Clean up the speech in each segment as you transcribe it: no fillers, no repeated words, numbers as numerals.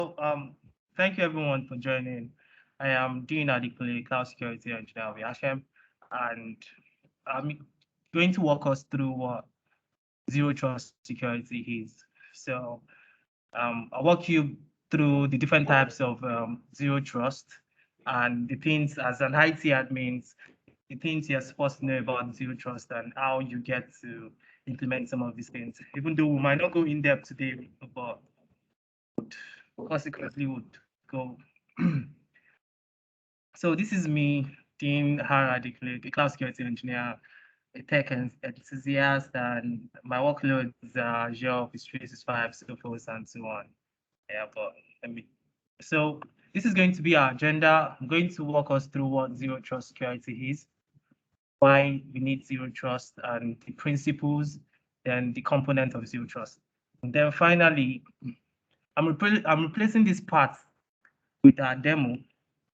Um, Thank you everyone for joining. I am Dean Adikule, Cloud Security Engineer with Ha-Shem, and I'm going to walk us through what zero trust security is. So, I'll walk you through the different types of zero trust and the things as an IT admin, the things you're supposed to know about zero trust and how you get to implement some of these things. Even though we might not go in depth today, but consequently would go. So this is me, Dean Haradikle, a cloud security engineer, a tech enthusiast, and my workloads are Azure, Office 365, Salesforce, and so on. Yeah, but let me. So this is going to be our agenda. I'm going to walk us through what zero trust security is, why we need zero trust, and the principles, then the component of zero trust. And then finally, I'm replacing this part with our demo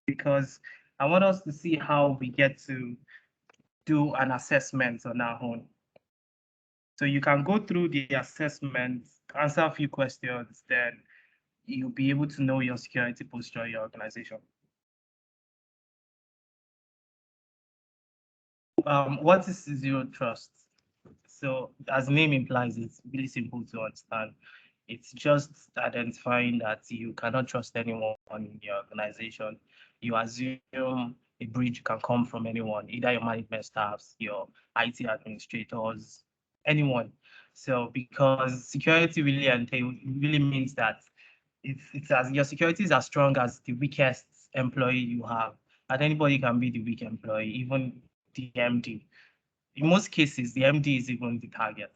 because I want us to see how we get to do an assessment on our own. So you can go through the assessment, answer a few questions, then you'll be able to know your security posture in your organization. What is zero trust? So as the name implies, it's really simple to understand. It's just identifying that you cannot trust anyone in your organization. You assume a breach can come from anyone, either your management staffs, your IT administrators, anyone. So because security really means that it's as your security is as strong as the weakest employee you have. And anybody can be the weak employee, even the MD. In most cases, the MD is even the target.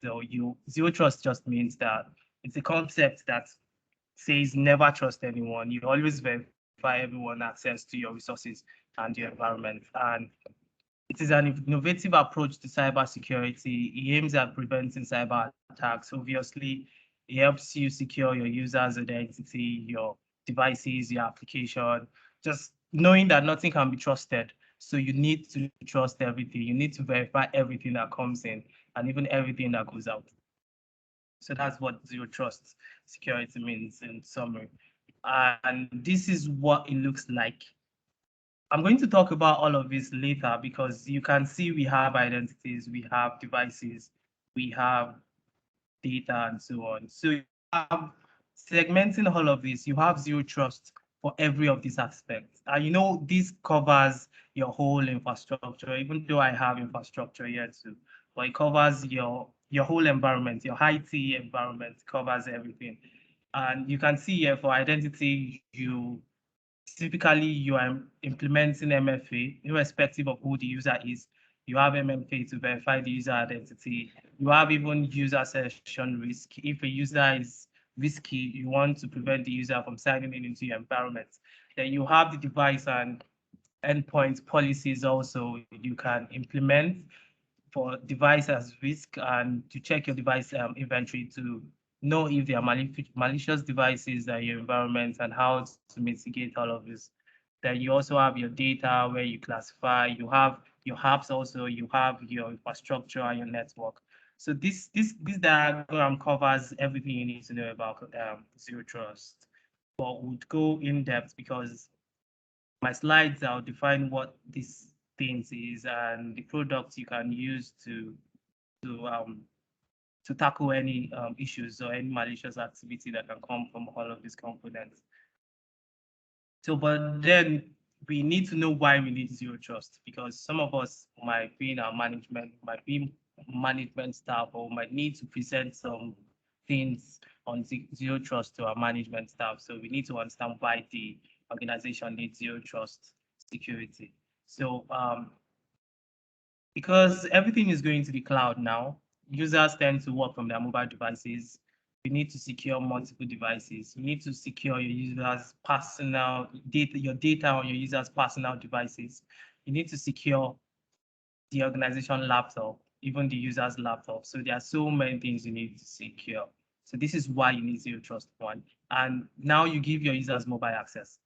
So zero trust just means that it's a concept that says never trust anyone. You always verify everyone access to your resources and your environment. And it is an innovative approach to cybersecurity. It aims at preventing cyber attacks. Obviously, it helps you secure your user's identity, your devices, your application, just knowing that nothing can be trusted. So you need to trust everything. You need to verify everything that comes in and even everything that goes out. So that's what zero trust security means in summary. And this is what it looks like. I'm going to talk about all of this later because you can see we have identities, we have devices, we have data, and so on. So you have segmenting all of this, you have zero trust for every of these aspects. And this covers your whole infrastructure, even though I have infrastructure here too, but it covers your whole environment, your IT environment covers everything. And you can see here for identity, typically you are implementing MFA, irrespective of who the user is. You have MFA to verify the user identity. You have even user session risk. If a user is risky, you want to prevent the user from signing in into your environment. Then you have the device and endpoint policies also you can implement for device as risk and to check your device inventory to know if there are malicious devices in your environment and how to mitigate all of this. Then you also have your data where you classify, you have your apps also, you have your infrastructure and your network. So this diagram covers everything you need to know about zero trust. But we'll go in depth because my slides, I'll define what these things is and the products you can use to um, to tackle any issues or any malicious activity that can come from all of these components. So, but then we need to know why we need zero trust because some of us might be in our management, might be management staff, or might need to present some things on zero trust to our management staff. So we need to understand why the organization needs zero trust security. So because everything is going to the cloud now, users tend to work from their mobile devices. You need to secure multiple devices. You need to secure your users' personal data, your data on your users' personal devices. You need to secure the organization laptop, even the user's laptop. So there are so many things you need to secure. So this is why you need zero trust one. And now you give your users mobile access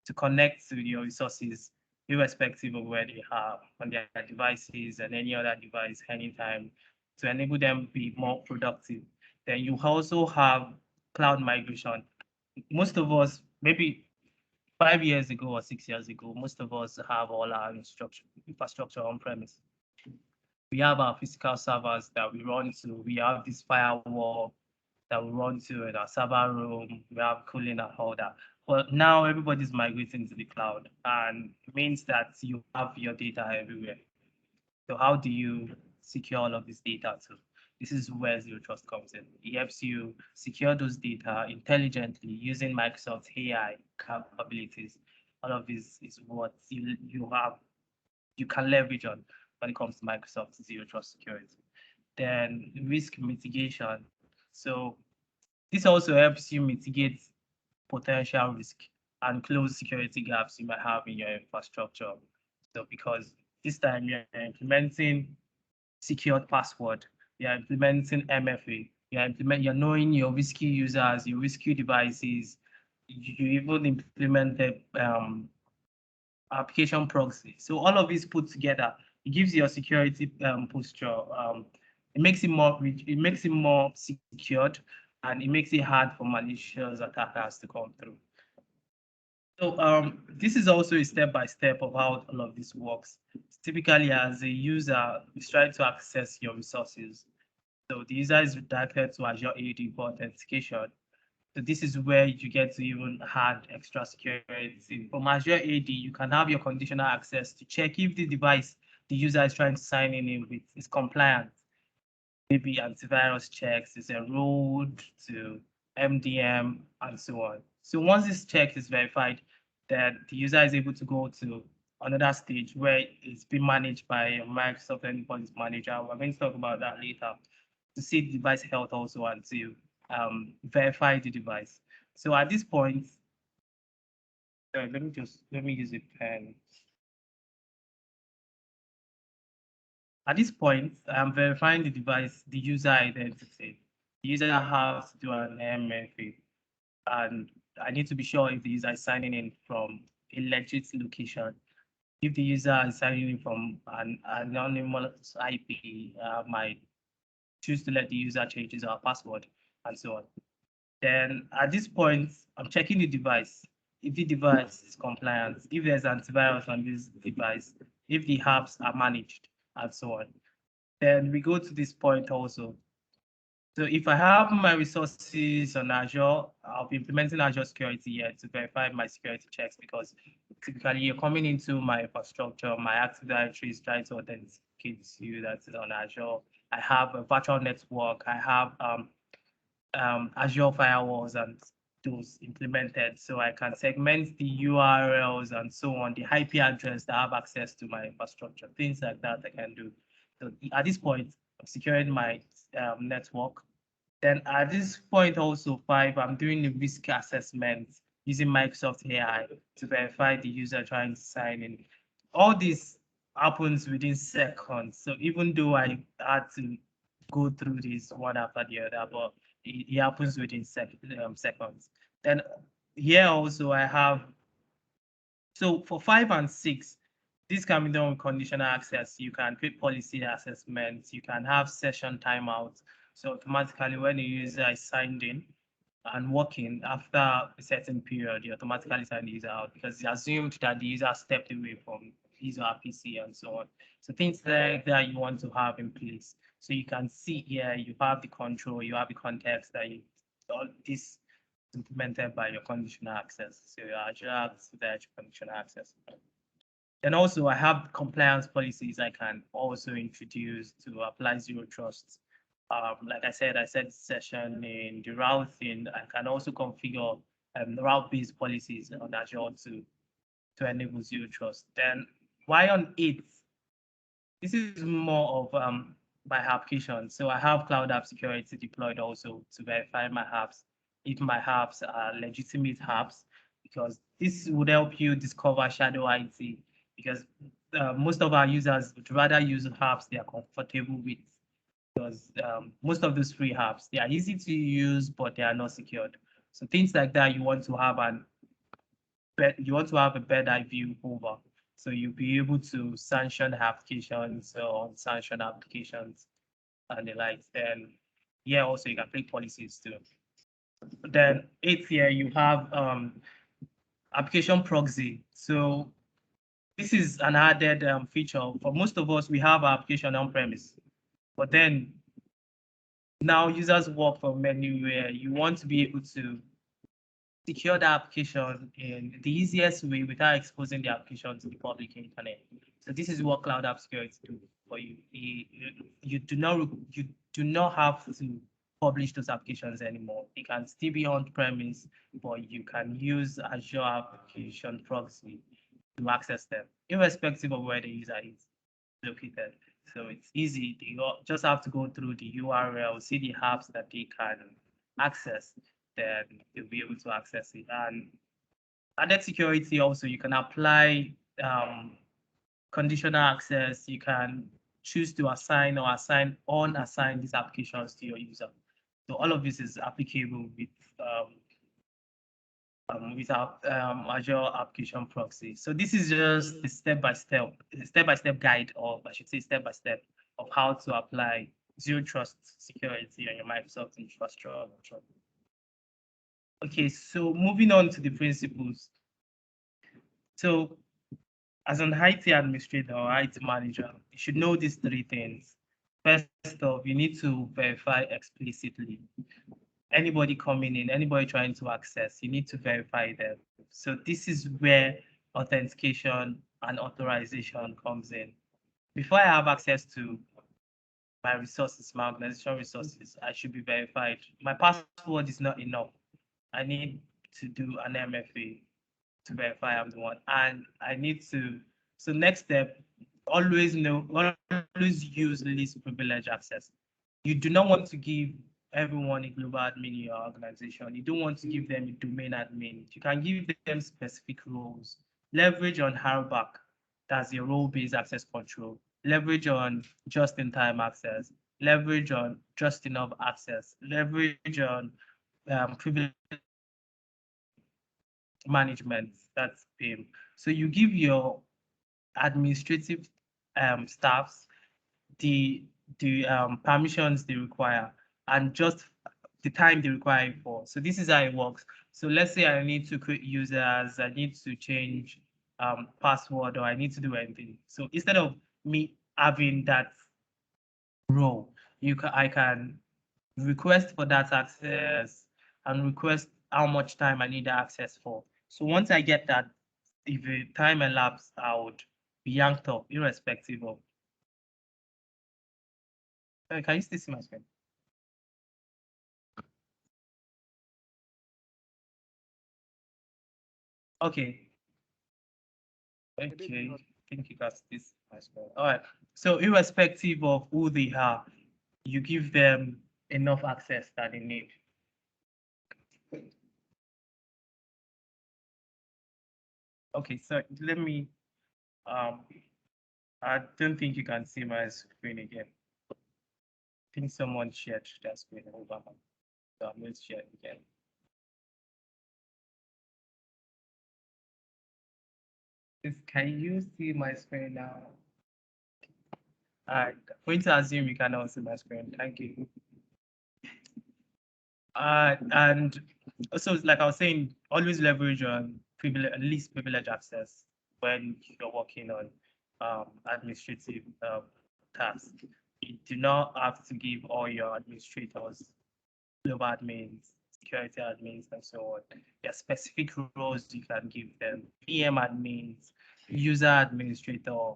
to connect to your resources, irrespective of where they are on their devices and any other device anytime to enable them be more productive. Then you also have cloud migration. most of us, maybe 5 years ago or 6 years ago, most of us have all our infrastructure on premise. We have our physical servers that we run to. We have this firewall that we run to in our server room. We have cooling and all that. But now everybody's migrating to the cloud, and it means that you have your data everywhere. So how do you secure all of this data too? This is where zero trust comes in. It helps you secure those data intelligently using Microsoft AI capabilities. All of this is what you can leverage on when it comes to Microsoft zero trust security. Then risk mitigation. So this also helps you mitigate potential risk and close security gaps you might have in your infrastructure. So because this time you're implementing secured password, you're implementing MFA, you're knowing your risky users, your risky devices, you even implemented application proxy. So all of this put together, it gives your security posture. It makes it more secured, and it makes it hard for malicious attackers to come through. So this is also a step-by-step of how all of this works. Typically, as a user, you try to access your resources. So the user is redirected to Azure AD for authentication. So this is where you get to even add extra security. From Azure AD, you can have your conditional access to check if the device the user is trying to sign in with is compliant. Maybe antivirus checks is enrolled to MDM and so on. So once this check is verified, then the user is able to go to another stage where it's being managed by a Microsoft Endpoint Manager. We're going to talk about that later, to see the device health also and to verify the device. So at this point, let me use a pen. At this point, I'm verifying the device, the user identity. The user has to do an MFA, and I need to be sure if the user is signing in from a legit location. If the user is signing in from an anonymous IP, I might choose to let the user change his password and so on. Then at this point, I'm checking the device. If the device is compliant, if there's antivirus on this device, if the apps are managed, and so on. Then we go to this point also. So if I have my resources on Azure, I'll be implementing Azure security here to verify my security checks, because typically you're coming into my infrastructure, my Active Directory is trying to authenticate you that is on Azure. I have a virtual network. I have Azure firewalls and those implemented, so I can segment the URLs and so on, the IP address that have access to my infrastructure, things like that I can do. So at this point, I'm securing my network. Then at this point also 5, I'm doing a risk assessment using Microsoft AI to verify the user trying to sign in. All this happens within seconds. So even though I had to go through this one after the other, but it happens within seconds. Then here also I have, so for 5 and 6, this can be done with conditional access. You can create policy assessments. You can have session timeouts. So automatically when the user is signed in and working after a certain period, you automatically sign the user out, because it's assumed that the user stepped away from his or her PC and so on. So things like that you want to have in place. So you can see here, you have the control, you have the context that all this is implemented by your conditional access. So your Azure Active conditional access. And also I have compliance policies I can also introduce to apply zero trust. Like I said session in the routing, I can also configure route-based policies on Azure to enable zero trust. Then why on 8? This is more of my application. So I have cloud app security deployed also to verify my apps, if my apps are legitimate apps, because this would help you discover shadow IT, because most of our users would rather use apps they are comfortable with, because most of those free apps, they are easy to use, but they are not secured. So things like that, you want to have a better view over. So you'll be able to sanction applications or unsanction applications and the likes. Then yeah, also you can create policies too. Then eighth here, you have application proxy. So this is an added feature. For most of us, we have our application on-premise, but then now users work from anywhere. You want to be able to secure the application in the easiest way without exposing the application to the public internet. So this is what cloud app security do for you. You do not have to publish those applications anymore. They can still be on premise, but you can use Azure application proxy to access them, irrespective of where the user is located. So it's easy. They just have to go through the URL, see the apps that they can access, then they'll be able to access it. And added security also, you can apply conditional access. You can choose to assign or unassign these applications to your user. So all of this is applicable with our Azure application proxy. So this is just the step-by-step guide, or I should say step-by-step, of how to apply zero trust security on your Microsoft infrastructure. Okay, so moving on to the principles. So as an IT administrator or IT manager, you should know these three things. First off, you need to verify explicitly. Anybody coming in, anybody trying to access, you need to verify them. So this is where authentication and authorization comes in. Before I have access to my resources, my organization resources, I should be verified. My password is not enough. I need to do an MFA to verify I'm the one. And I need to, so next step, always use least privilege access. You do not want to give everyone a global admin in your organization. You don't want to give them a domain admin. You can give them specific roles. Leverage on RBAC, that's your role-based access control. Leverage on just-in-time access. Leverage on just enough access. Leverage on privilege management, that's PIM. So you give your administrative staffs the permissions they require and just the time they require it for. So this is how it works. So let's say I need to create users, I need to change password, or I need to do anything. So instead of me having that role, I can request for that access and request how much time I need the access for. So once I get that, if the time elapsed, I would be yanked off, irrespective of. Can you still see my screen? Okay. Okay. I think you got this my screen. All right. So irrespective of who they are, you give them enough access that they need. Okay, so let me I don't think you can see my screen again. I think someone shared their screen over. So I'm going to share it again. Can you see my screen now? All right, I'm going to assume you can now see my screen. Thank you. And also, like I was saying, always leverage on least privilege access when you're working on administrative tasks. You do not have to give all your administrators, global admins, security admins, and so on. There are specific roles you can give them: PM admins, user administrator,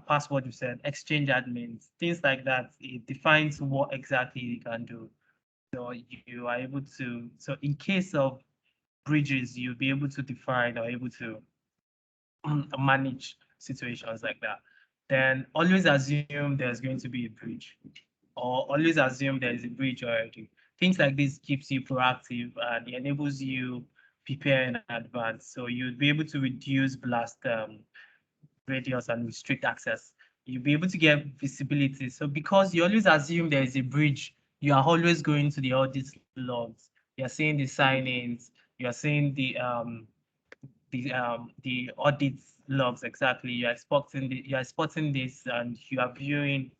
password you said, exchange admins, things like that. It defines what exactly you can do. So you are able to, so in case of bridges, you'll be able to define or able to manage situations like that. Then always assume there's going to be a bridge, or always assume there is a bridge already. Things like this keeps you proactive and it enables you prepare in advance. So you'll be able to reduce blast radius and restrict access. You'll be able to get visibility. So because you always assume there is a bridge, you are always going to the audit logs. You're seeing the sign-ins, you're seeing the audit logs exactly. You're spotting this and you are viewing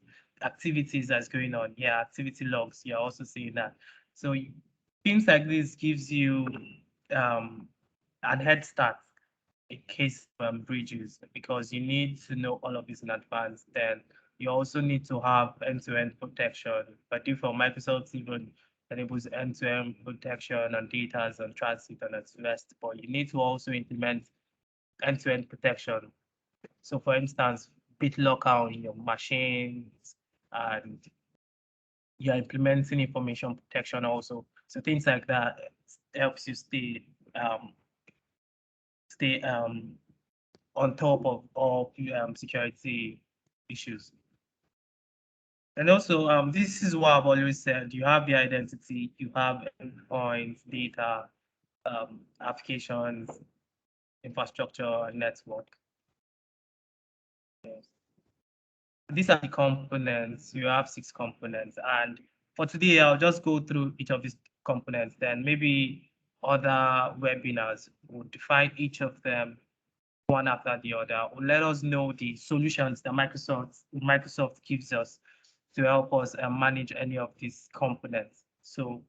activities that's going on. Yeah, activity logs, you're also seeing that. So Things like this gives you an head start in case breaches, because you need to know all of this in advance. Then you also need to have end-to-end protection. By default, Microsoft even enables end-to-end protection on data and transit and at rest, but you need to also implement end-to-end protection. So for instance, BitLocker on your machines, and you're implementing information protection also. So things like that helps you stay on top of all security issues. And also, this is what I've always said: you have the identity, you have endpoints, data, applications, infrastructure, and network. Yes. These are the components. You have 6 components, and for today, I'll just go through each of these components. Then maybe other webinars will define each of them one after the other. Will let us know the solutions that Microsoft gives us to help us manage any of these components. So,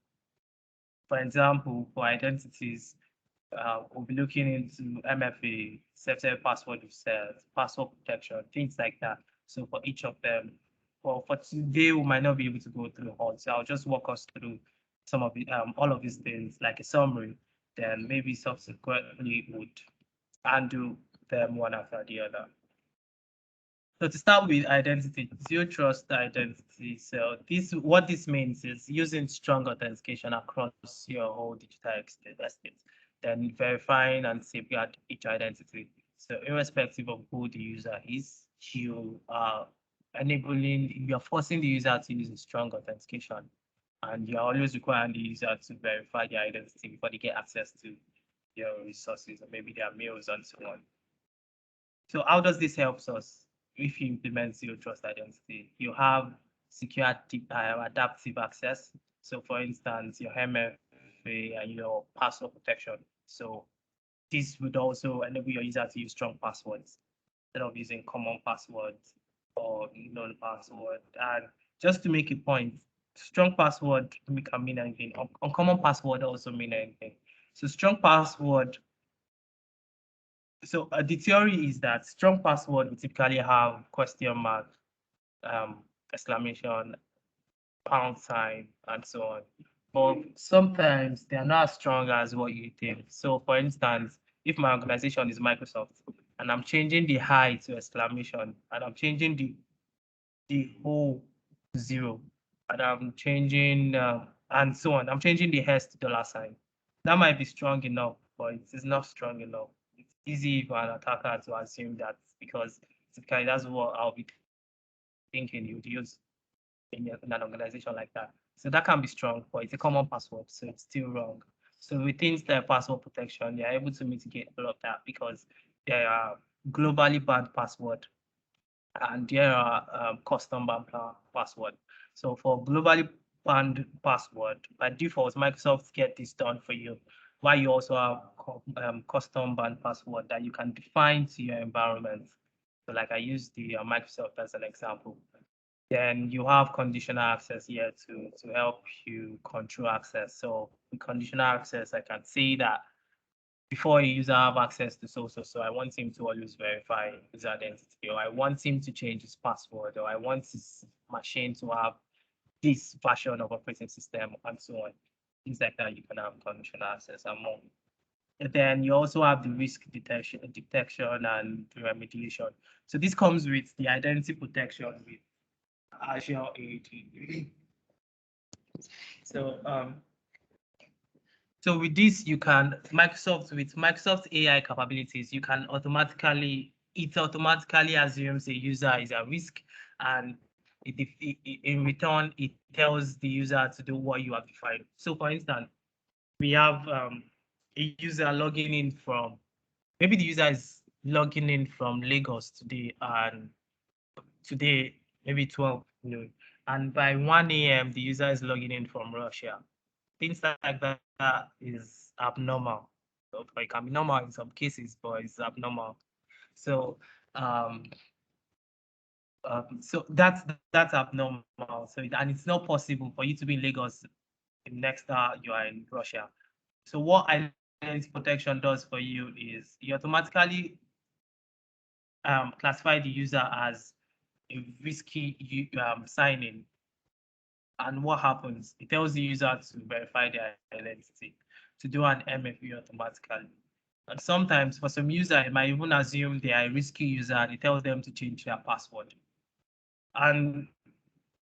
for example, for identities, we'll be looking into MFA, set password reset, password protection, things like that. So for each of them, well, for today, we might not be able to go through all. So I'll just walk us through some of the all of these things like a summary. Then maybe subsequently would undo them one after the other. So to start with identity, zero trust identity. So what this means is using strong authentication across your whole digital estate, then verifying and safeguard each identity. So irrespective of who the user is, you're forcing the user to use a strong authentication, and you're always requiring the user to verify their identity before they get access to your resources or maybe their mails and so on. So how does this help us? If you implement zero trust identity, you have secure adaptive access. So for instance, your MFA and your password protection. So this would also enable your user to use strong passwords instead of using common passwords or known password. And just to make a point, strong password can mean anything. Uncommon password also mean anything. So strong password, so the theory is that strong password will typically have question mark, exclamation, pound sign, and so on. But sometimes they are not as strong as what you think. So for instance, if my organization is Microsoft and I'm changing the hi to exclamation and I'm changing the whole to zero and I'm changing and so on, I'm changing the S to $sign. That might be strong enough, but it is not strong enough. It's easy for an attacker to assume that because typically that's what I'll be thinking you'd use in an organization like that. So that can be strong, but it's a common password, so it's still wrong. So with things like password protection, they are able to mitigate all of that because they are globally banned password and there are custom banned password. So for globally banned password, by default, Microsoft get this done for you. While you also have custom banned password that you can define to your environment. So like I use the Microsoft as an example. Then you have conditional access here to help you control access. So with conditional access, I can say that before a user have access to so I want him to always verify his identity, or I want him to change his password, or I want his machine to have this version of operating system and so on. Things like that, you can have conditional access and more. And then you also have the risk detection and remediation. So this comes with the identity protection with Azure AD. So so with this, you can with Microsoft AI capabilities, you can it automatically assumes a user is at risk, and in return, it tells the user to do what you have defined. So for instance, we have a user logging in from, maybe the user is logging in from Lagos today, and today, maybe 12 noon, and by 1 a.m., the user is logging in from Russia. Things like that is abnormal. So it can be normal in some cases, but it's abnormal. So so that's abnormal. So and it's not possible for you to be in Lagos the next hour you are in Russia. So what identity protection does for you is you automatically classify the user as a risky sign-in. And what happens? It tells the user to verify their identity, to do an MFA automatically. And sometimes for some user, it might even assume they are a risky user and it tells them to change their password. And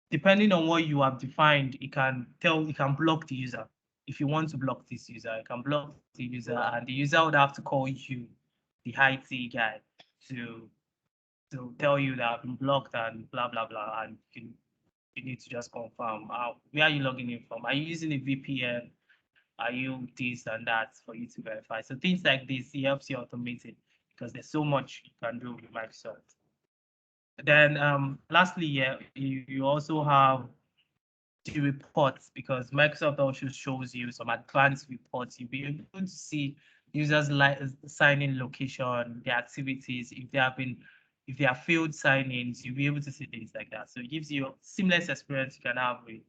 depending on what you have defined, it can block the user. If you want to block this user, it can block the user, and the user would have to call you, the IT guy, to tell you that I've been blocked and blah blah blah, and you need to just confirm. Where are you logging in from? Are you using a VPN? Are you this and that for you to verify? So things like this, it helps you automate it because there's so much you can do with Microsoft. Then lastly, yeah, you also have the reports, because Microsoft also shows you some advanced reports. You'll be able to see users like sign-in location, their activities, if they have failed sign-ins, you'll be able to see things like that. So it gives you a seamless experience you can have with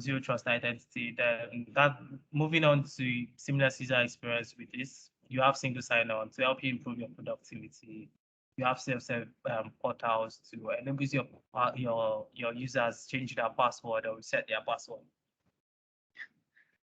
zero trust identity. Then that moving on to seamless user experience with this, you have single sign-on to help you improve your productivity. You have self-serve portals to enable your users change their password or reset their password.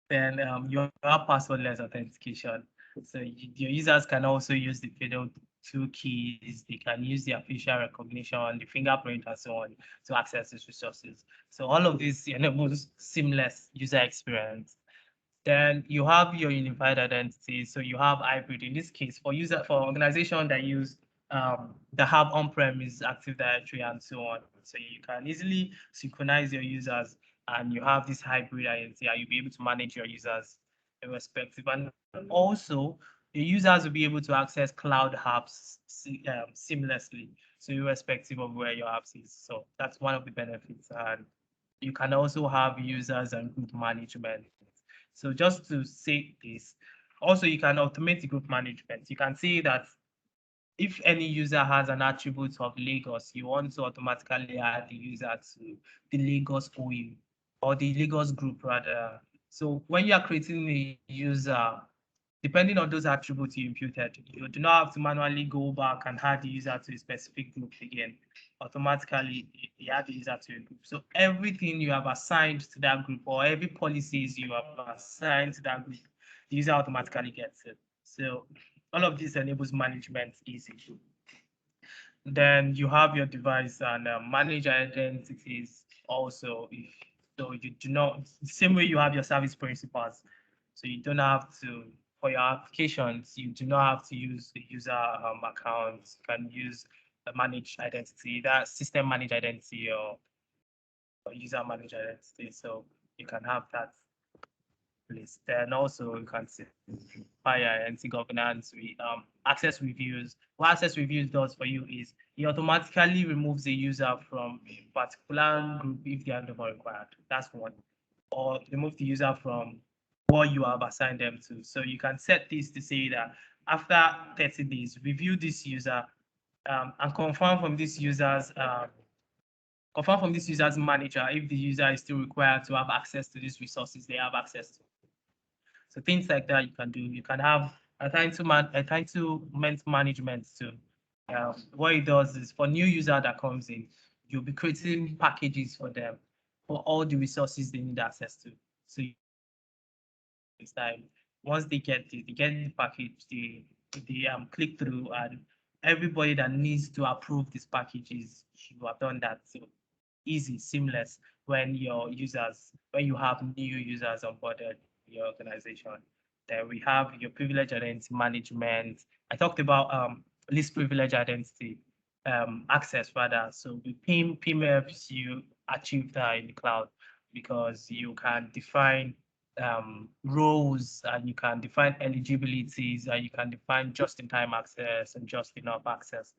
Then you have passwordless authentication. So your users can also use the fiddle two keys. They can use their facial recognition, the fingerprint, and so on to access these resources. So all of this enables seamless user experience. Then you have your unified identity. So you have hybrid. In this case, for organization that use that have on-premise Active Directory and so on. So you can easily synchronize your users, and you have this hybrid identity, and you'll be able to manage your users irrespective. And also, the users will be able to access cloud apps seamlessly, so irrespective of where your apps is. So that's one of the benefits. And you can also have users and group management. So just to say this, also you can automate the group management. You can see that if any user has an attribute of Lagos, you want to automatically add the user to the Lagos OU or the Lagos group rather. So when you are creating a user, depending on those attributes you imputed, you do not have to manually go back and add the user to a specific group again. Automatically, you add the user to a group. So everything you have assigned to that group, or every policies you have assigned to that group, the user automatically gets it. So all of this enables management easy. Then you have your device and manage identities also. So you do not, the same way you have your service principals. So you don't have to, for your applications, you do not have to use the user account. You can use the managed identity, that system managed identity or user managed identity. So you can have that place. Then also you can see via identity governance, access reviews. What access reviews does for you is it automatically removes the user from a particular group if they are no more required. That's one. Or remove the user from what you have assigned them to. So you can set this to say that after 30 days, review this user and confirm from this user's manager if the user is still required to have access to these resources they have access to. So things like that you can do. You can have entitlement management too. What it does is for new user that comes in, you'll be creating packages for them for all the resources they need access to. So next time, once they get the package, they click through, and everybody that needs to approve these packages, you have done that. So easy, seamless when you have new users onboarded in your organization. Then we have your privilege identity management. I talked about least privilege identity access rather. So with PIM helps you achieve that in the cloud because you can define roles, and you can define eligibilities, and you can define just-in-time access and just enough access.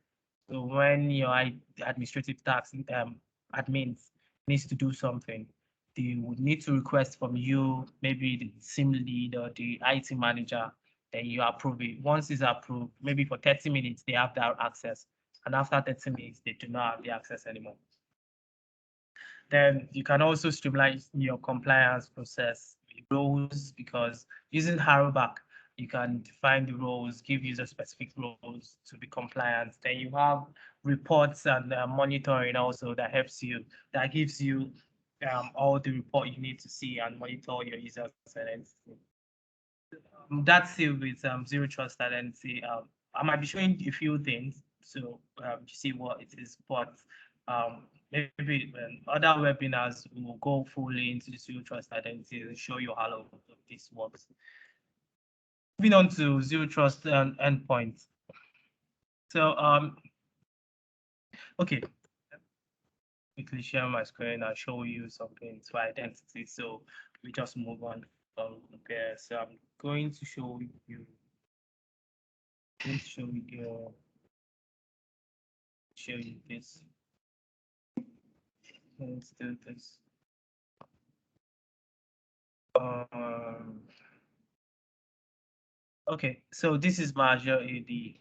So when your administrative task admins needs to do something, they would need to request from you, maybe the team lead or the IT manager, then you approve it. Once it's approved, maybe for 30 minutes, they have that access. And after 30 minutes, they do not have the access anymore. Then you can also streamline your compliance process roles, because using Harrowback, you can define the roles, give user specific roles to be compliant. Then you have reports and monitoring also that helps you, that gives you all the report you need to see and monitor your users' identity. That's it with zero trust identity. I might be showing a few things so to see what it is, but maybe other webinars will go fully into the zero trust identity and show you how all of this works. Moving on to zero trust endpoint. So okay, quickly share my screen and show you something to identity. So we just move on from there. So I'm going to show you. Show you this. Let's do this. Okay, so this is my Azure AD.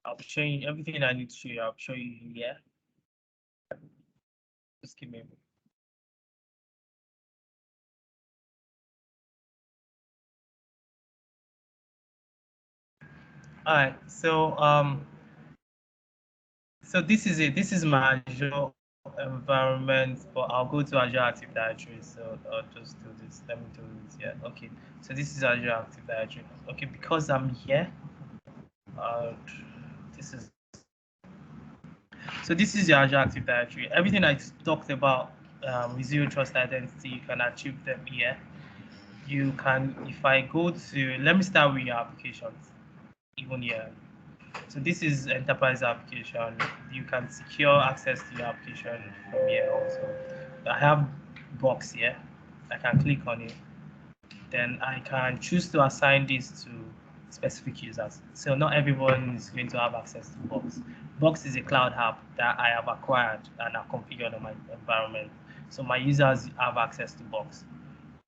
I'll be showing you everything I need to show you. I'll show you here. Just give me a minute. All right, so this is it. This is my Azure environment, but I'll go to Azure Active Directory. So I'll just do this. Let me do this here. Okay, so this is Azure Active Directory. Okay, because I'm here, this is your Azure Active Directory. Everything I talked about with zero trust identity, you can achieve them here. You can, if I go to, let me start with your applications, even here. So this is enterprise application. You can secure access to your application from here also. I have box here. I can click on it. Then I can choose to assign this to specific users. So not everyone is going to have access to Box. Box is a cloud app that I have acquired and are configured on my environment. So my users have access to Box,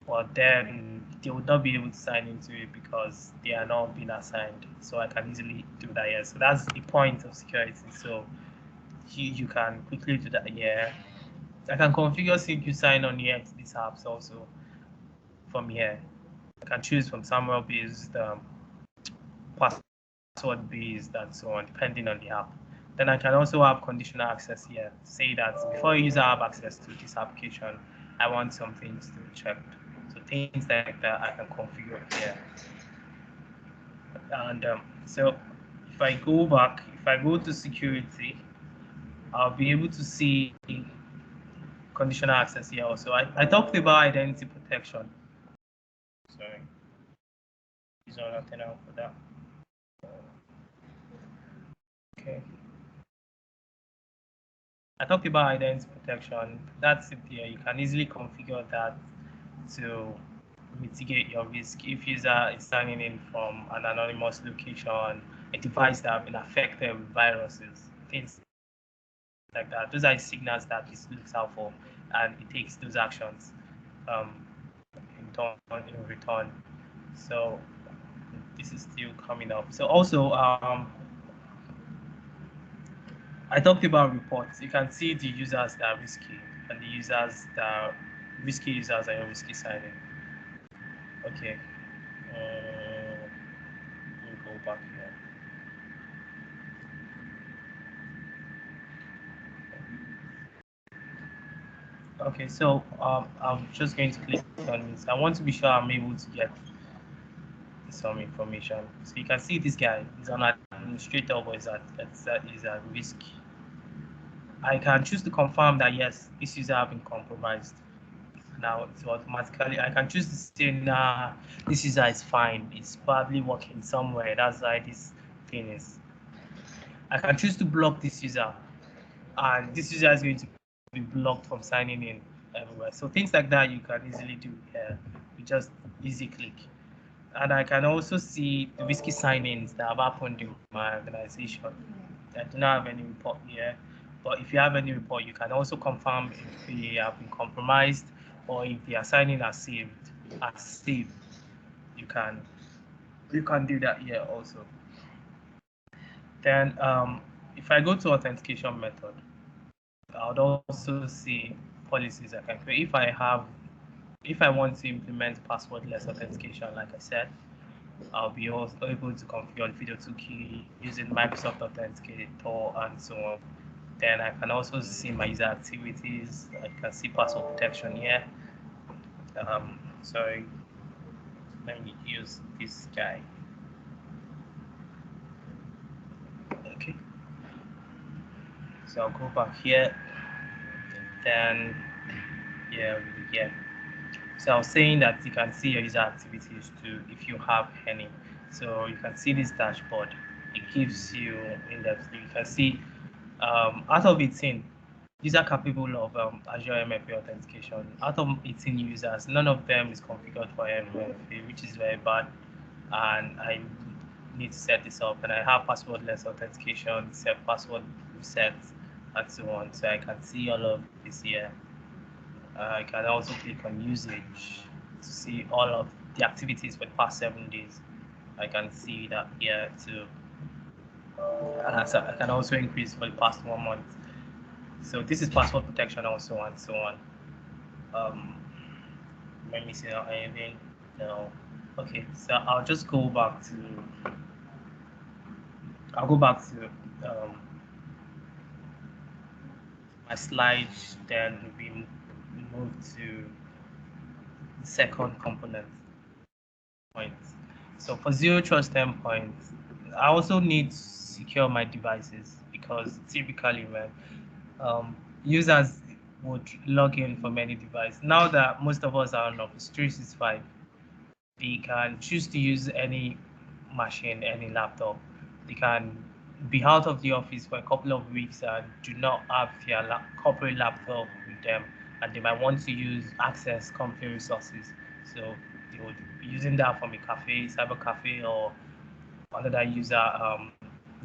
but then they would not be able to sign into it because they are not being assigned. So I can easily do that here. So that's the point of security. So you can quickly do that here. I can configure sync you sign on here to these apps also from here. I can choose from somewhere based password based and so on, depending on the app. Then I can also have conditional access here. Say that before a user have access to this application, I want some things to be checked. So things like that I can configure here. And so if I go back, if I go to security, I'll be able to see conditional access here also. I talked about identity protection. Sorry, these are nothing out for that. Okay. I talked about identity protection. That's it here. You can easily configure that to mitigate your risk if user is signing in from an anonymous location, a device that have been affected with viruses, things like that. Those are signals that this looks out for, and it takes those actions in return. So this is still coming up. So also I talked about reports. You can see the users that are risky and the users that are risky users and risky signing. Okay. We'll go back here. Okay, so I'm just going to click on this. I want to be sure I'm able to get some information. So you can see this guy is an administrator, but is at risk. I can choose to confirm that yes, this user has been compromised. Now it's automatically, I can choose to say, nah, this user is fine. It's probably working somewhere. That's why this thing is. I can choose to block this user, and this user is going to be blocked from signing in everywhere. So things like that you can easily do here with just easy click. And I can also see the risky sign-ins that have happened in my organization. I do not have any report here, but if you have any report, you can also confirm if they have been compromised or if the sign-in are saved. You can do that here also. Then if I go to authentication method, I would also see policies I can create. If I want to implement passwordless authentication, like I said, I'll be also able to configure the video 2 key using Microsoft Authenticator and so on. Then I can also see my user activities. I can see password protection here. Sorry, let me use this guy. Okay. So I'll go back here. Then yeah. So I was saying that you can see your user activities too if you have any. So you can see this dashboard. It gives you in depth. You can see out of 18 user capable of Azure MFA authentication. Out of 18 users, none of them is configured for MFA, which is very bad. And I need to set this up. And I have passwordless authentication, set password reset, and so on. So I can see all of this here. I can also click on usage to see all of the activities for the past 7 days. I can see that here too. And I can also increase for the past 1 month. So this is password protection also and so on. Let me see now anything. No. Okay, so I'll just go back to my slides, then we move to the second component points. So for zero trust endpoints, I also need to secure my devices because typically when users would log in from any device. Now that most of us are on Office 365, they can choose to use any machine, any laptop. They can be out of the office for a couple of weeks and do not have their corporate laptop with them, and they might want to use access company resources. So they would be using that from a cafe, cyber cafe, or another user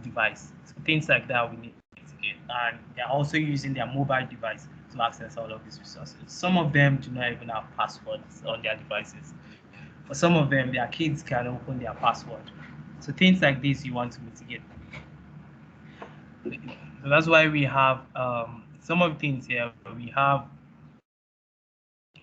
device. So things like that we need to mitigate. And they're also using their mobile device to access all of these resources. Some of them do not even have passwords on their devices. For some of them, their kids can open their password. So things like this you want to mitigate. So that's why we have some of the things here. We have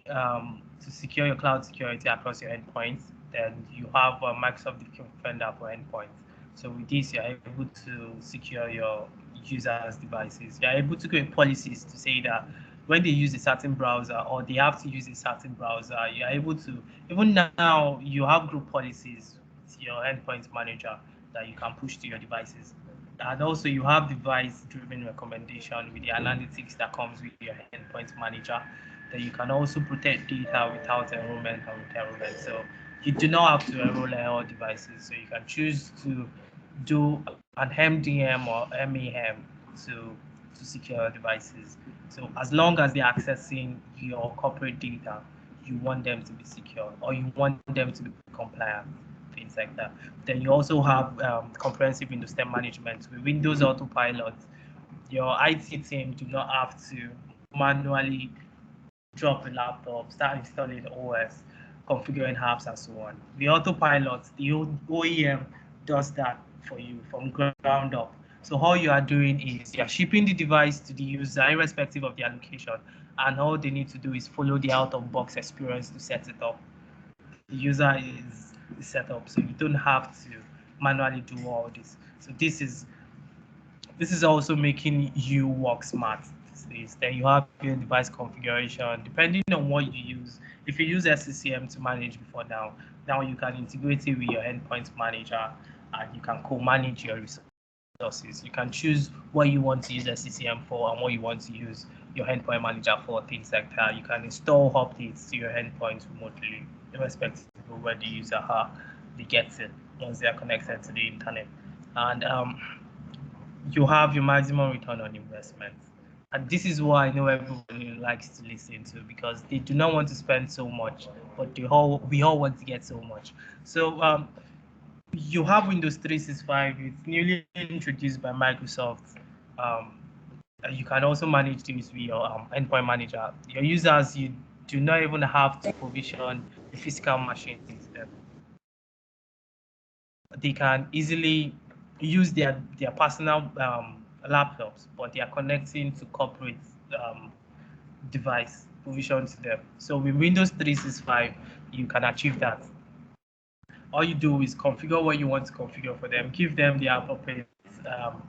to secure your cloud security across your endpoints. Then you have Microsoft Defender for endpoints. So with this, you're able to secure your users' devices. You're able to create policies to say that when they use a certain browser or they have to use a certain browser, you're able to, even now, you have group policies with your endpoint manager that you can push to your devices. And also you have device-driven recommendation with the analytics that comes with your endpoint manager, that you can also protect data without enrollment and with enrollment. So you do not have to enroll all devices. So you can choose to do an MDM or MAM to secure devices. So as long as they're accessing your corporate data, you want them to be secure or you want them to be compliant, things like that. Then you also have comprehensive Windows 10 management. With Windows Autopilot, your IT team do not have to manually drop a laptop, start installing OS, configuring apps, and so on. The autopilot, the OEM does that for you from ground up. So all you are doing is you're shipping the device to the user, irrespective of their location, and all they need to do is follow the out-of-box experience to set it up. The user is set up, so you don't have to manually do all this. So this is also making you work smart. Then you have your device configuration depending on what you use. If you use SCCM to manage before now you can integrate it with your endpoint manager and you can co-manage your resources. You can choose what you want to use SCCM for and what you want to use your endpoint manager for, things like that. You can install updates to your endpoints remotely, irrespective of where the user are. They get it once they are connected to the internet. And you have your maximum return on investment. And this is what I know everybody likes to listen to because they do not want to spend so much, but we all want to get so much. So you have Windows 365. It's newly introduced by Microsoft. You can also manage things with your endpoint manager. Your users, you do not even have to provision the physical machines. They can easily use their personal laptops, but they are connecting to corporate device provisioned to them. So with Windows 365, you can achieve that. All you do is configure what you want to configure for them, give them the appropriate um,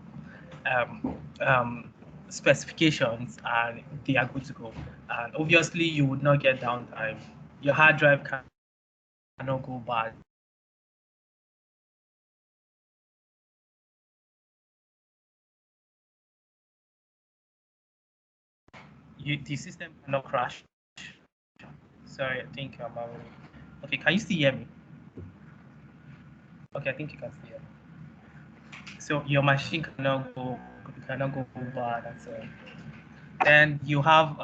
um, specifications, and they are good to go. And obviously, you would not get downtime. Your hard drive cannot go bad. The system cannot crash. Sorry, I think I'm okay. Can you still hear me? Okay, I think you can still hear me. So your machine cannot go bad, and so then you have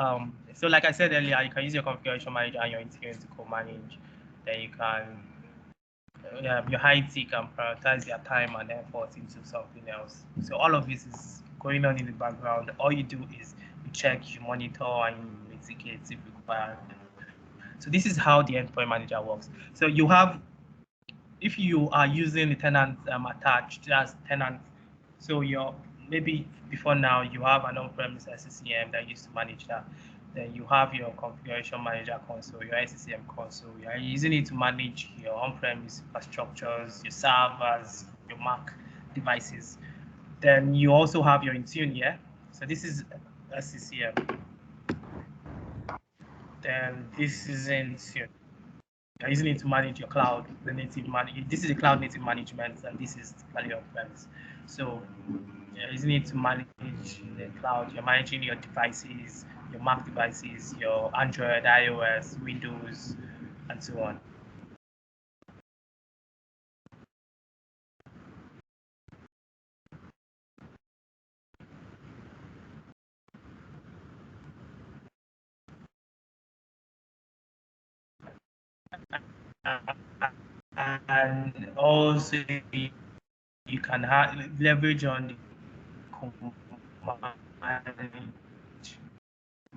so like I said earlier, you can use your configuration manager and your Intune to co-manage. Then you can your IT can prioritize their time and effort into something else. So all of this is going on in the background. All you do is you check, you monitor, and you mitigate if required. So this is how the endpoint manager works. So you have, if you are using the tenant attached as tenant, so you're maybe before now you have an on-premise SCCM that used to manage that. Then you have your configuration manager console, your SCCM console. You are using it to manage your on-premise infrastructures, your servers, your Mac devices. Then you also have your Intune here. So this is SCCM. Then this is Intune. You're using it to manage your cloud, the native this is the cloud native management, and this is typically on-premise. So you're using it to manage the cloud. You're managing your devices, your Mac devices, your Android, iOS, Windows, and so on. And also you can leverage on the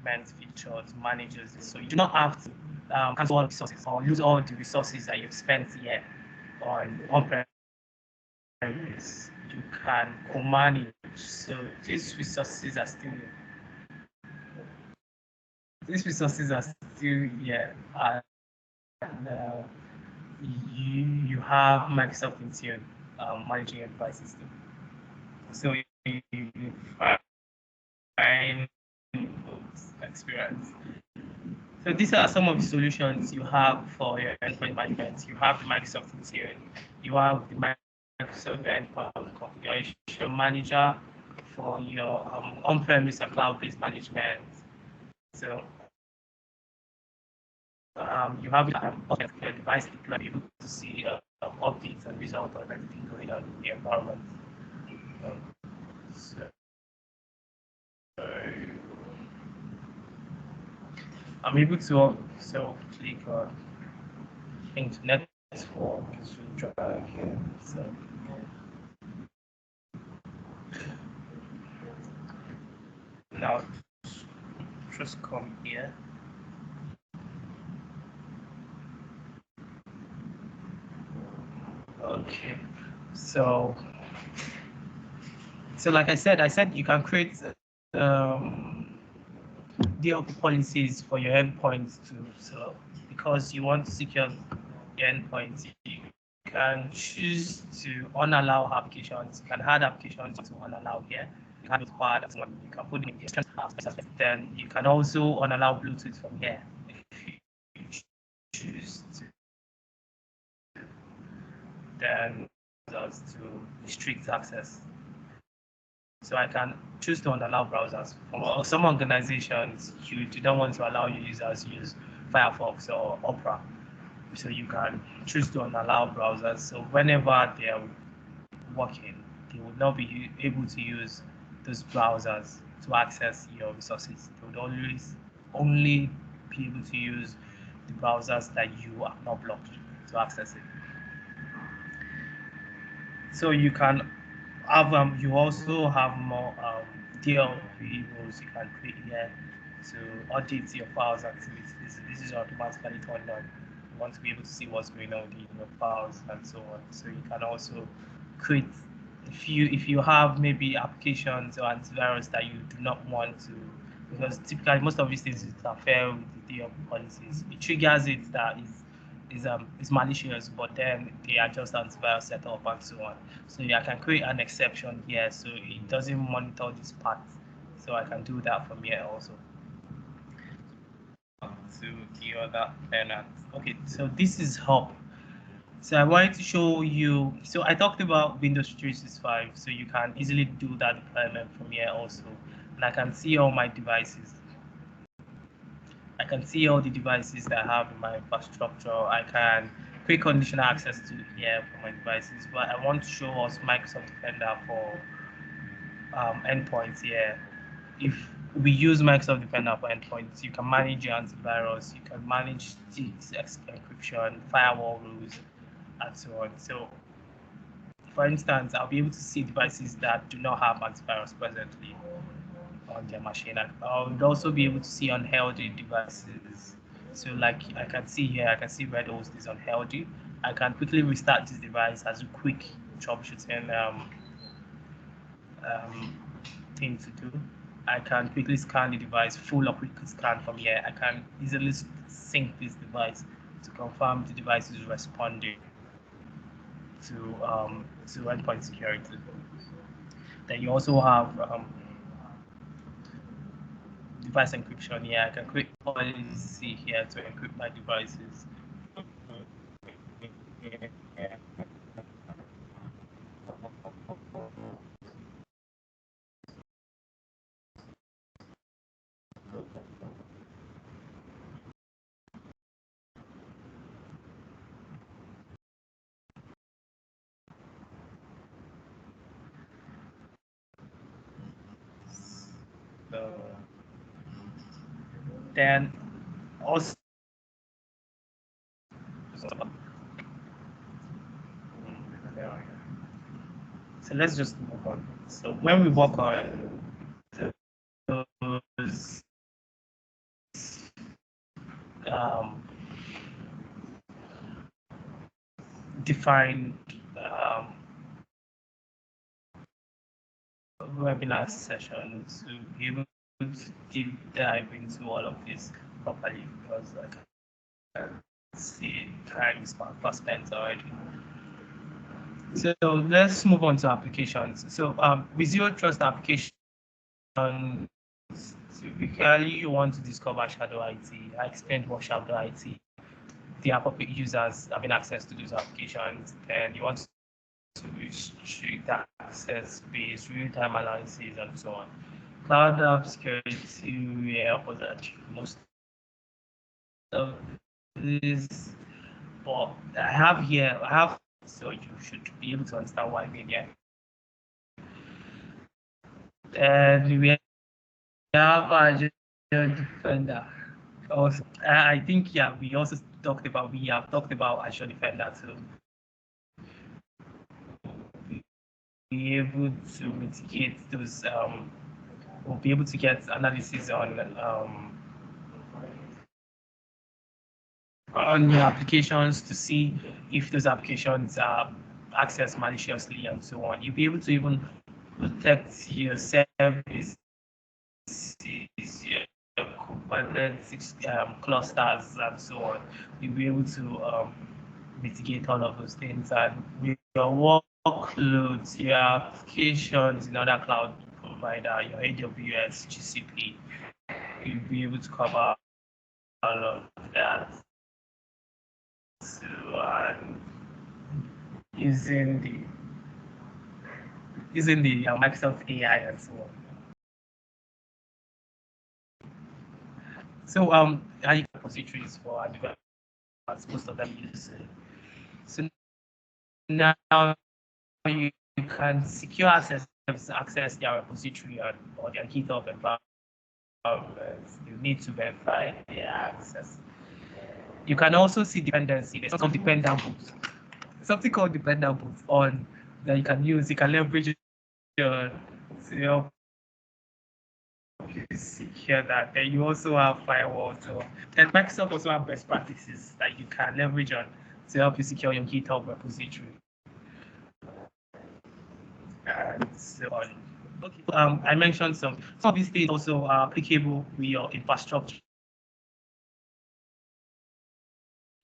command features, managers. So you do not have to cancel all the resources or lose all the resources that you've spent here on-premise. You can co-manage. So these resources are still here. And you have Microsoft Intune managing your device system. So you find experience. So these are some of the solutions you have for your endpoint management. You have the Microsoft Intune, you have the Microsoft Endpoint Configuration Manager for your on-premise and cloud-based management. So you have your device to be able to see updates and results of everything going on in the environment. So I'm able to click on internet for drag here. So now just come here. Okay, so like I said you can create DLP policies for your endpoints too. So because you want to secure your endpoints, you can choose to unallow applications. You can add applications to unallow here. You can require that one. You can put in here. Then you can also unallow Bluetooth from here if you choose to. Then just to restrict access. So I can choose to unallow browsers. For some organizations, you do not want to allow your users to use Firefox or Opera. So you can choose to unallow browsers. So whenever they are working, they will not be able to use those browsers to access your resources. They would only be able to use the browsers that you have not blocked to access it. So you can have you also have more DLP rules you can create here to audit your files activities. This is automatically turned on. You want to be able to see what's going on in your files and so on. So you can also create, if you have maybe applications or antivirus that you do not want to because typically most of these things interfere with the policies. It triggers it that is malicious, but then they are just antivirus setup and so on. So I can create an exception here, so it doesn't monitor this part. So I can do that from here also. To the other tenant. Okay, so this is hub. So I wanted to show you, so I talked about Windows 365, so you can easily do that deployment from here also. And I can see all my devices. I can see all the devices that I have in my infrastructure. I can create conditional access to here for my devices, but I want to show us Microsoft Defender for endpoints here. If we use Microsoft Defender for endpoints, you can manage your antivirus, you can manage the encryption, firewall rules, and so on. So, for instance, I'll be able to see devices that do not have antivirus presently on their machine. I'll also be able to see unhealthy devices. So, like I can see here, I can see Red Host is unhealthy. I can quickly restart this device as a quick troubleshooting thing to do. I can quickly scan the device, full or quick scan from here. I can easily sync this device to confirm the device is responding to endpoint security. Then you also have device encryption here. I can create policy here to encrypt my devices. Then also, so let's just move on. So when we work on those defined webinar sessions to be able to deep dive into all of this properly, because I can see time is fast spent already. So let's move on to applications. So with zero trust applications, typically you want to discover shadow IT. I explained what shadow IT. The appropriate users having access to those applications, and you want to restrict access based real-time analysis and so on. Cloud app security will help us achieve most of this. But I have, so you should be able to understand what I mean here. And we have Azure Defender. Also, I think, yeah, we have talked about Azure Defender too. Be able to mitigate those, we'll be able to get analysis on your applications to see if those applications are accessed maliciously and so on. You'll be able to even protect your services, your Kubernetes clusters and so on. You'll be able to mitigate all of those things, and with your workloads, your applications in other cloud provider, your AWS, GCP, you'll be able to cover all of that. So, using the Microsoft AI and so on. So I repositories for advanced, most of them use it. So now you can secure access their repository or their GitHub environment. You need to verify their access. You can also see dependency. There's some dependables, something called dependables on that you can use. You can leverage your secure that. Then you also have firewalls. And Microsoft also have best practices that you can leverage on to help you secure your GitHub repository and so on. Okay. I mentioned some of these things also are applicable with your infrastructure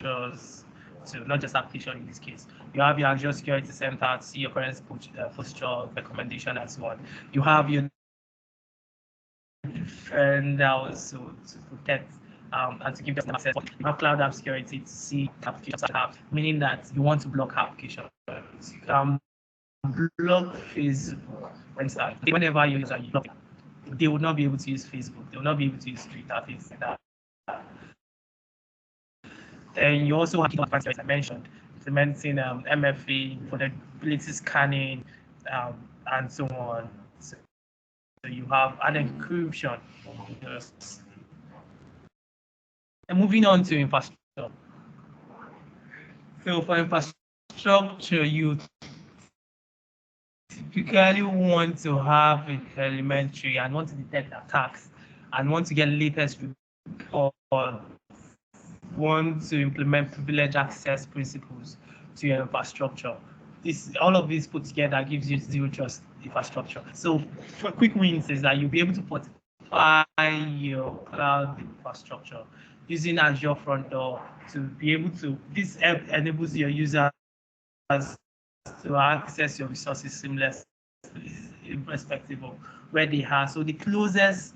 to not just application in this case. You have your Azure Security Center to see your current posture, recommendation, and so on. You have your defender also to protect and to give them access. You have cloud app security to see applications that have, meaning that you want to block applications. You can block Facebook, for instance. Whenever you use a block, they will not be able to use Facebook. They will not be able to use Twitter, things like that. Then you also have, as I mentioned, implementing MFA, vulnerability scanning, and so on. So you have an encryption. And moving on to infrastructure. So for infrastructure, you typically want to have it elementary and want to detect attacks and want to get latest report, want to implement privileged access principles to your infrastructure. All of this put together gives you zero trust infrastructure. So for quick wins is that you'll be able to fortify your cloud infrastructure using Azure front door to be able to, this enables your users to access your resources seamlessly, irrespective of where they are. So the closest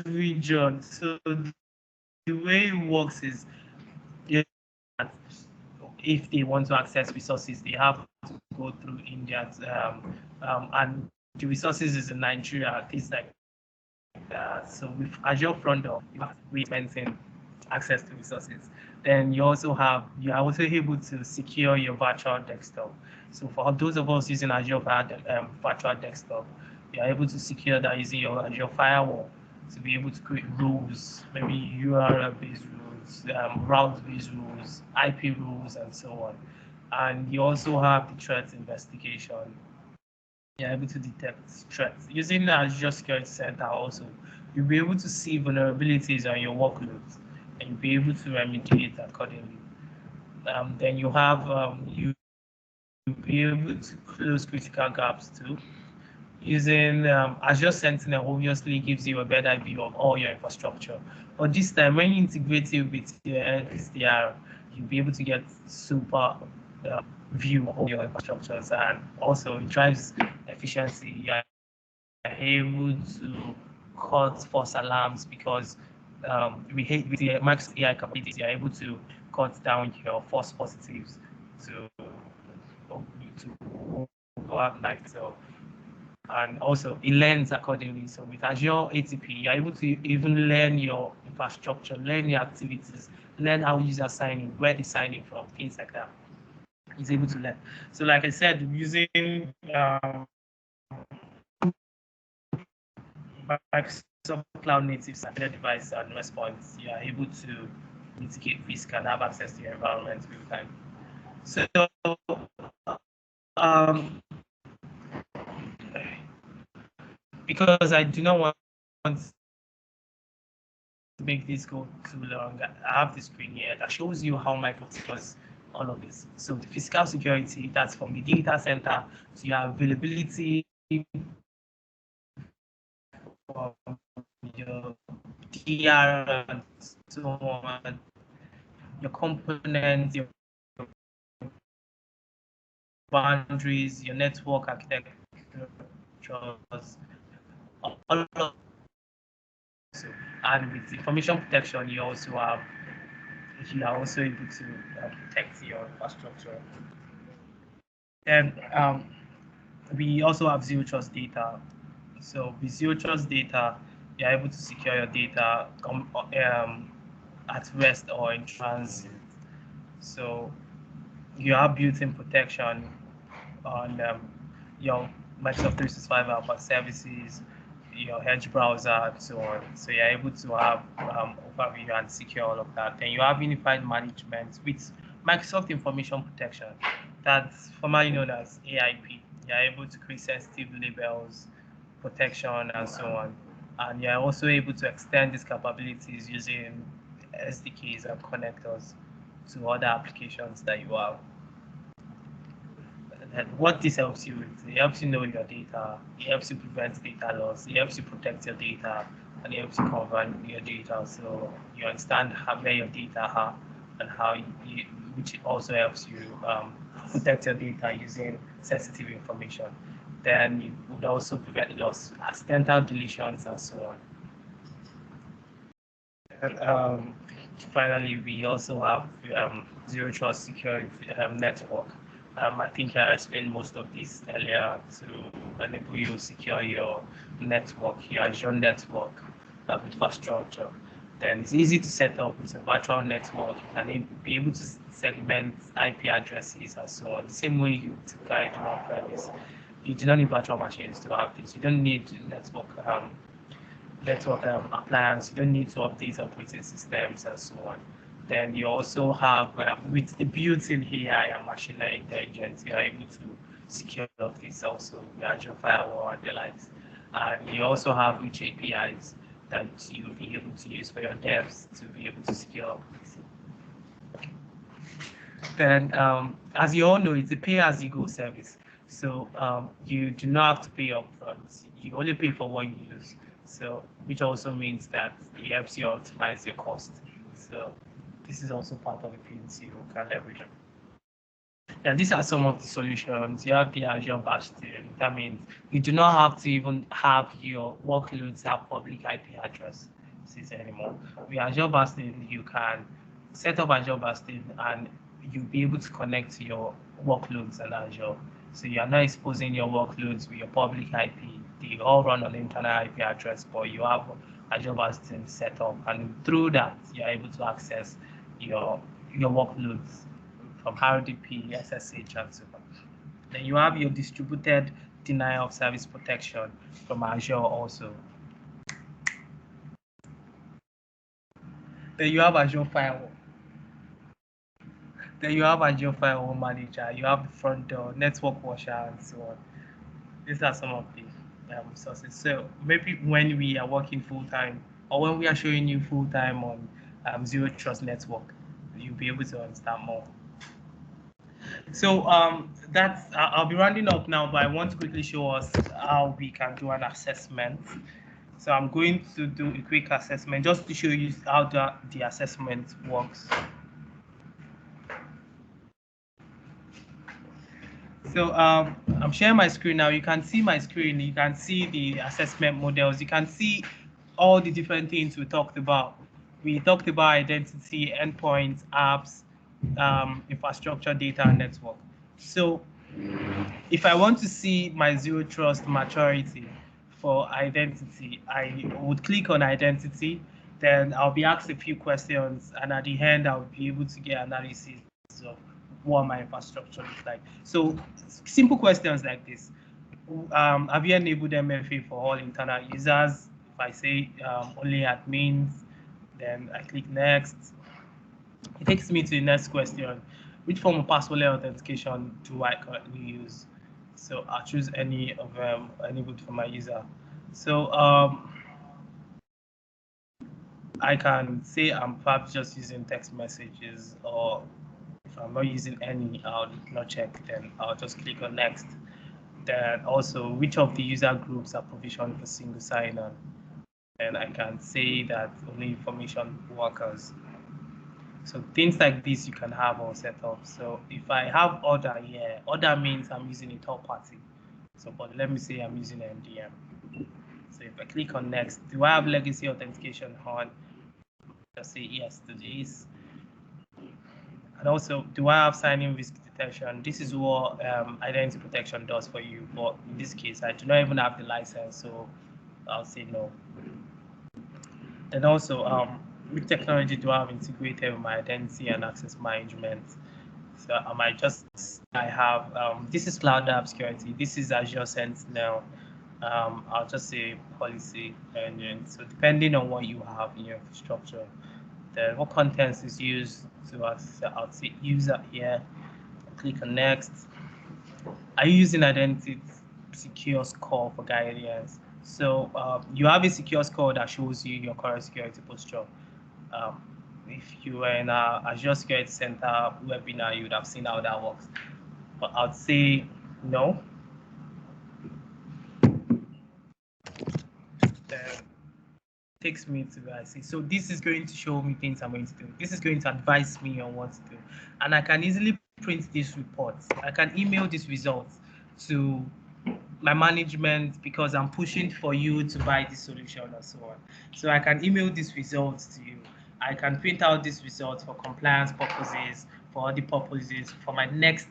region. So the way it works is, if they want to access resources, they have to go through India, and the resources is in Nigeria, things like that. So with Azure front door, you have to maintain access to resources. Then you are also able to secure your virtual desktop. So for those of us using Azure virtual desktop, you are able to secure that using your Azure firewall to be able to create rules, maybe URL-based rules, route-based rules, IP rules, and so on. And you also have the threat investigation. You're able to detect threats. Using the Azure Security Center also, you'll be able to see vulnerabilities on your workloads and you'll be able to remediate accordingly. Then you have you'll be able to close critical gaps too. Using Azure Sentinel obviously gives you a better view of all your infrastructure. But this time, when you integrate it with your XDR, you'll be able to get super view of all your infrastructures, and also it drives efficiency. You're able to cut false alarms because with the Microsoft AI capabilities, you're able to cut down your false positives to go out like so. And also it learns accordingly. So with Azure ATP, you're able to even learn your infrastructure, learn your activities, learn how users sign in, where they sign in from, things like that. It's able to learn. So like I said, using Microsoft Cloud Native Secure Device and Response, you are able to mitigate risk and have access to your environment real time. So because I do not want to make this go too long, I have the screen here that shows you how Microsoft does all of this. So the physical security, that's from the data center to your availability, from your DR and so on, your components, your boundaries, your network architecture, all of. And with information protection, you are also able to protect your infrastructure. Then we also have zero trust data. So with zero trust data, you're able to secure your data at rest or in transit. So you have built-in protection on your Microsoft 365 app services, your Edge browser, and so on. So you're able to have overview and secure all of that. Then you have unified management with Microsoft Information Protection, that's formerly known as AIP. You're able to create sensitive labels, protection, and so on. And you're also able to extend these capabilities using SDKs and connectors to other applications that you have. And what this helps you with, it helps you know your data, it helps you prevent data loss, it helps you protect your data, and it helps you govern your data. So you understand where your data are and how which also helps you protect your data using sensitive information. Then you would also prevent loss, accidental deletions, and so on. And finally, we also have zero trust security network. I think I explained most of this earlier to enable you to secure your network, your Azure network infrastructure. Then it's easy to set up. It's a virtual network. You can be able to segment IP addresses and so on. The same way you guide on premise. You do not need virtual machines to have this. You don't need network appliance. You don't need to update operating systems and so on. Then you also have, with the built-in AI and machine learning intelligence, you are able to secure this also, the Azure firewall and the likes. And you also have rich APIs that you'll be able to use for your devs to be able to secure this. Then, as you all know, it's a pay-as-you-go service. So you do not have to pay upfront. You only pay for what you use. So, which also means that it helps you optimize your cost. So this is also part of the things you can leverage. And these are some of the solutions. You have the Azure Bastion. That means you do not have to even have your workloads have public IP addresses anymore. With Azure Bastion, you can set up Azure Bastion and you'll be able to connect to your workloads in Azure. So you are not exposing your workloads with your public IP. They all run on the internal IP address, but you have Azure Bastion set up, and through that, you are able to access your workloads from RDP, SSH, and so on. Then you have your distributed denial of service protection from Azure also. Then you have Azure Firewall. Then you have Azure Firewall Manager. You have the front door, network washer, and so on. These are some of the resources. So maybe when we are working full time, or when we are showing you full time on Zero Trust Network, you'll be able to understand more. So that's I'll be rounding up now, but I want to quickly show us how we can do an assessment. So I'm going to do a quick assessment just to show you how the assessment works. So I'm sharing my screen now. You can see my screen. You can see the assessment models. You can see all the different things we talked about. We talked about identity, endpoints, apps, infrastructure, data, and network. So if I want to see my zero trust maturity for identity, I would click on identity. Then I'll be asked a few questions, and at the end, I'll be able to get analysis of what my infrastructure looks like. So simple questions like this. Have you enabled MFA for all internal users? If I say only admins, then I click next. It takes me to the next question. Which form of password authentication do I currently use? So I'll choose any of them enabled for my user. So I can say I'm perhaps just using text messages, or if I'm not using any, I'll not check, then I'll just click on next. Then also, which of the user groups are provisioned for single sign-on? And I can say that only information workers. So things like this you can have all set up. So if I have order here, order means I'm using a third party. So but let me say I'm using MDM. So if I click on next, do I have legacy authentication on? Just say yes to this. And also, do I have sign-in risk detection? This is what identity protection does for you. But in this case, I do not even have the license, so I'll say no. And also, which technology do I have integrated with my identity and access management? So I have, this is Cloud App Security. This is Azure Sentinel. I'll just say policy engine. So depending on what you have in your infrastructure, then what contents is used to I'll say user here. Click on next. Are you using identity secure score for guidance? So you have a secure score that shows you your current security posture. If you were in a Azure Security Center webinar, you would have seen how that works. But I'd say No. Takes me to where I see. So this is going to show me things I'm going to do. This is going to advise me on what to do. And I can easily print these reports. I can email these results to my management because I'm pushing for you to buy this solution and so on. So I can email these results to you. I can print out these results for compliance purposes, for other purposes, for my next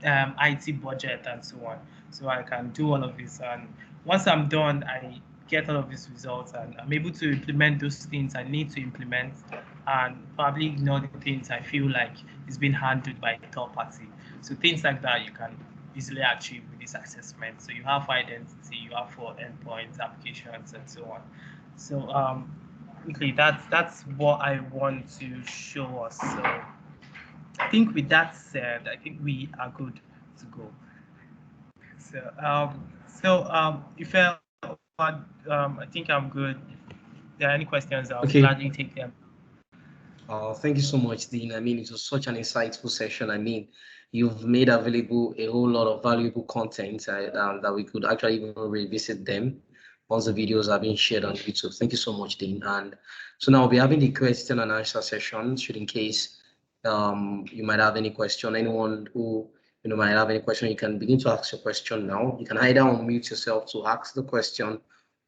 IT budget and so on. So I can do all of this. And once I'm done, I get all of these results and I'm able to implement those things I need to implement and probably ignore the things I feel like is being handled by a third party. So things like that you can easily achieve with this assessment. So you have for identity, you have for endpoints, applications, and so on. So quickly, that's what I want to show us. So I think with that said, I think we are good to go. So if I think I'm good. If there are any questions, I'll Okay. gladly take them. Thank you so much, Dean. I mean, it was such an insightful session. I mean, you've made available a whole lot of valuable content that we could actually even revisit them once the videos are being shared on YouTube. Thank you so much, Dean. And so now we'll be having the question and answer session, should in case you might have any question. Anyone who might have any question, you can begin to ask your question now. You can either unmute yourself to ask the question,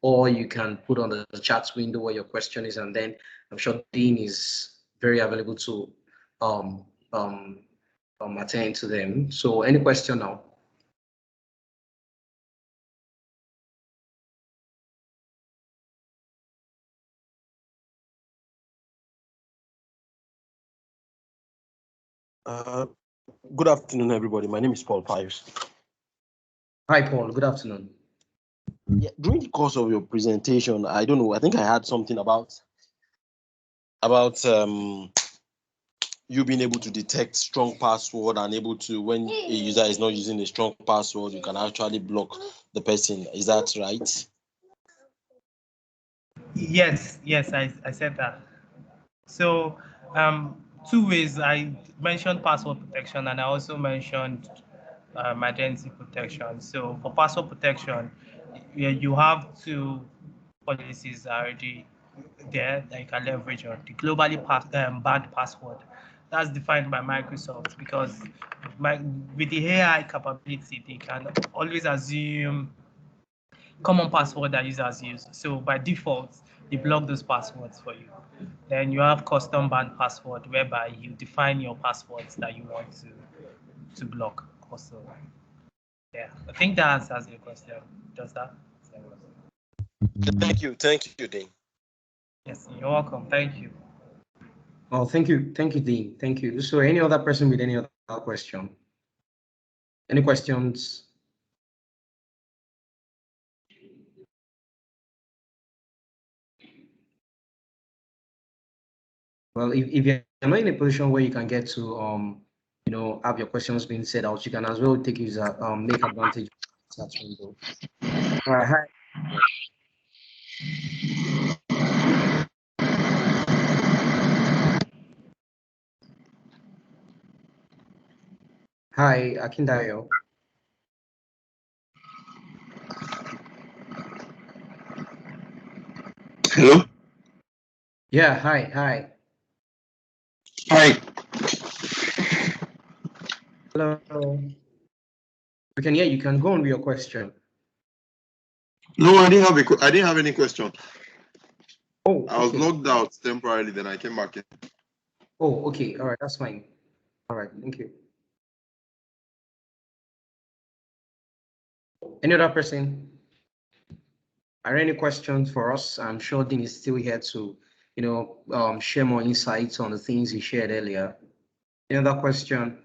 or you can put on the chat window where your question is, and then I'm sure Dean is very available to attend to them. So any question now? Good afternoon, everybody. My name is Paul Pius. Hi, Paul. Good afternoon. Yeah, during the course of your presentation, I don't know, I think I heard something about you being able to detect strong password and able to, when a user is not using a strong password, you can actually block the person. Is that right? Yes, I said that. So two ways. I mentioned password protection and I also mentioned identity protection. So for password protection, you have two policies already there that you can leverage on. The globally banned password. That's defined by Microsoft because with the AI capability, they can always assume common password that users use. So by default, they block those passwords for you. Then you have custom banned password whereby you define your passwords that you want to block also. Yeah, I think that answers your question. Does that? Thank you, Dean. Yes, you're welcome. Thank you. Oh, thank you, Dean. Thank you. So any other person with any other question? Any questions? Well, if you're not in a position where you can get to have your questions being said out, you can as well take use make advantage of that window. All right, hi. Hi, Akindayo. Hello? Yeah, hi. Hi. Hello. We can hear you. Can go on with your question. No, I didn't have any question. Oh, I was okay. locked out temporarily, then I came back in. Oh, okay. All right, that's fine. All right, thank you. Any other person? Are there any questions for us? I'm sure Dean is still here to, share more insights on the things he shared earlier. Any other question?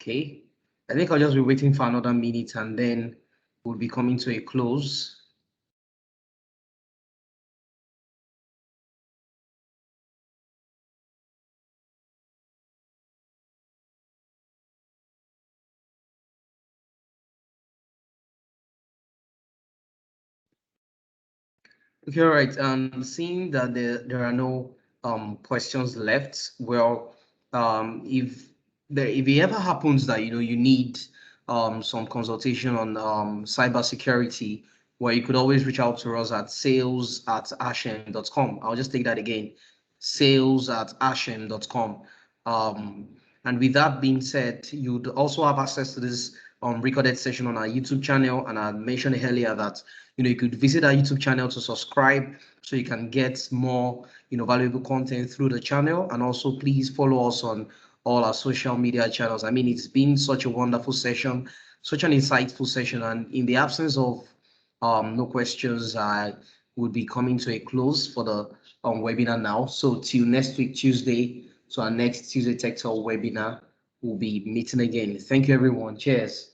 Okay. I think I'll just be waiting for another minute and then we'll be coming to a close. Okay, all right. Seeing that there are no questions left, well, If it ever happens that you need some consultation on cybersecurity, where you could always reach out to us at sales@Ha-Shem.com. I'll just take that again, sales@Ha-Shem.com. And with that being said, you'd also have access to this recorded session on our YouTube channel. And I mentioned earlier that you could visit our YouTube channel to subscribe so you can get more valuable content through the channel. And also please follow us on all our social media channels. I mean, it's been such a wonderful session, such an insightful session. And in the absence of no questions, I would be coming to a close for the webinar now. So till next week, Tuesday, so our next Tuesday Tech Talk webinar, we'll be meeting again. Thank you, everyone. Cheers.